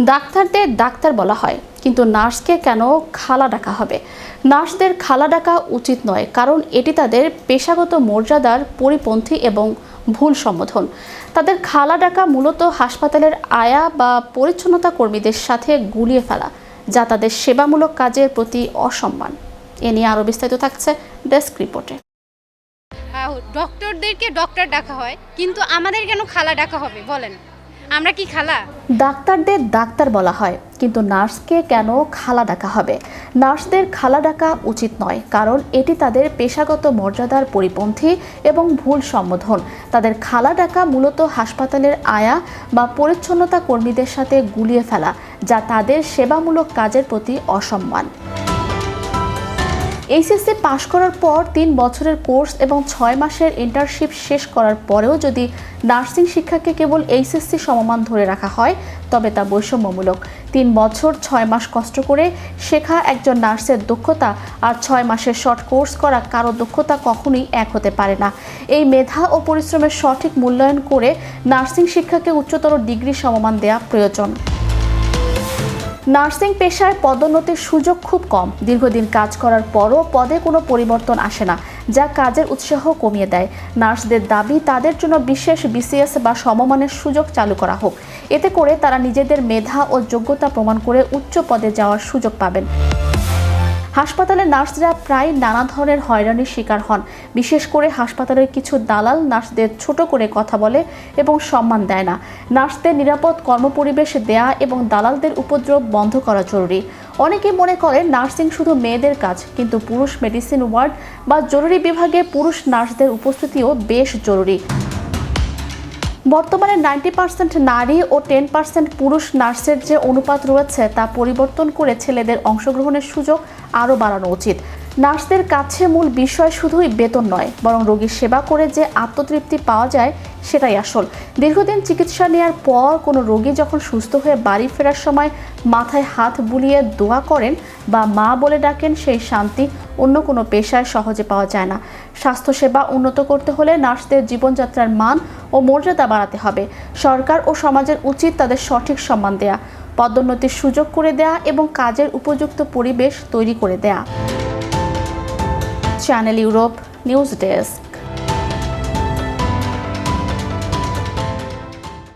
ডাক্তারদের ডাক্তার বলা হয়, কিন্তু নার্সকে কেন খালা ডাকা হবে? নার্সদের খালা ডাকা উচিত নয়, কারণ এটি তাদের পেশাগত মর্যাদার পরিপন্থী এবং ভুল সম্বোধন। তাদের খালা ডাকা মূলত হাসপাতালের আয়া বা পরিচ্ছন্নতা কর্মীদের সাথে গুলিয়ে ফেলা, যা তাদের সেবামূলক কাজের প্রতি অসম্মান। এ নিয়ে আরও বিস্তারিত থাকছে ডেস্ক রিপোর্টে। ডক্টরদেরকে ডক্টর ডাকা হয়, কিন্তু আমাদের কেন খালা ডাকা হবে বলেন? আমরা কি খালা? ডাক্তারদের ডাক্তার বলা হয়, কিন্তু নার্সকে কেন খালা ডাকা হবে? নার্সদের খালা ডাকা উচিত নয়, কারণ এটি তাদের পেশাগত মর্যাদার পরিপন্থী এবং ভুল সম্বোধন। তাদের খালা ডাকা মূলত হাসপাতালের আয়া বা পরিচ্ছন্নতা কর্মীদের সাথে গুলিয়ে ফেলা, যা তাদের সেবামূলক কাজের প্রতি অসম্মান। এইচএসসি পাশ করার পর 3 বছরের কোর্স এবং 6 মাসের ইন্টার্নশিপ শেষ করার পরেও যদি নার্সিং শিক্ষাকে কেবল এইচএসসি সমমান ধরে রাখা হয়, তবে তা বৈষম্যমূলক। 3 বছর 6 মাস কষ্ট করে শেখা একজন নার্সের দক্ষতা আর 6 মাসের শর্ট কোর্স করা কারো দক্ষতা কখনোই এক হতে পারে না। এই মেধা ও পরিশ্রমের সঠিক মূল্যায়ন করে নার্সিং শিক্ষাকে উচ্চতর ডিগ্রি সমমান দেওয়া প্রয়োজন। নার্সিং পেশায় পদোন্নতির সুযোগ খুব কম। দীর্ঘদিন কাজ করার পরও পদে কোনো পরিবর্তন আসে না, যা কাজের উৎসাহ কমিয়ে দেয়। নার্সদের দাবি তাদের জন্য বিশেষ বিসিএস বা সমমানের সুযোগ চালু করা হোক। এতে করে তারা নিজেদের মেধা ও যোগ্যতা প্রমাণ করে উচ্চ পদে যাওয়ার সুযোগ পাবেন। হাসপাতালের নার্সরা প্রায় নানা ধরনের হয়রানির শিকার হন। বিশেষ করে হাসপাতালের কিছু দালাল নার্সদের ছোট করে কথা বলে এবং সম্মান দেয় না। নার্সদের নিরাপদ কর্মপরিবেশ দেয়া এবং দালালদের উপদ্রব বন্ধ করা জরুরি। অনেকে মনে করেন নার্সিং শুধু মেয়েদের কাজ, কিন্তু পুরুষ মেডিসিন ওয়ার্ড বা জরুরি বিভাগে পুরুষ নার্সদের উপস্থিতিও বেশ জরুরি। বর্তমানে 90% নারী ও 10% পুরুষ নার্সের যে অনুপাত রয়েছে, তা পরিবর্তন করে ছেলেদের অংশগ্রহণের সুযোগ আরও বাড়ানো উচিত। নার্সদের কাছে মূল বিষয় শুধুই বেতন নয়, বরং রোগীর সেবা করে যে আত্মতৃপ্তি পাওয়া যায় সেটাই আসল। দীর্ঘদিন চিকিৎসা নেওয়ার পর কোনো রোগী যখন সুস্থ হয়ে বাড়ি ফেরার সময় মাথায় হাত বুলিয়ে দোয়া করেন বা মা বলে ডাকেন, সেই শান্তি অন্য কোনো পেশায় সহজে পাওয়া যায় না। স্বাস্থ্যসেবা উন্নত করতে হলে নার্সদের জীবনযাত্রার মান ও মর্যাদা বাড়াতে হবে। সরকার ও সমাজের উচিত তাদের সঠিক সম্মান দেয়া, পদোন্নতির সুযোগ করে দেয়া এবং কাজের উপযুক্ত পরিবেশ তৈরি করে দেয়া। Channel Europe news desk.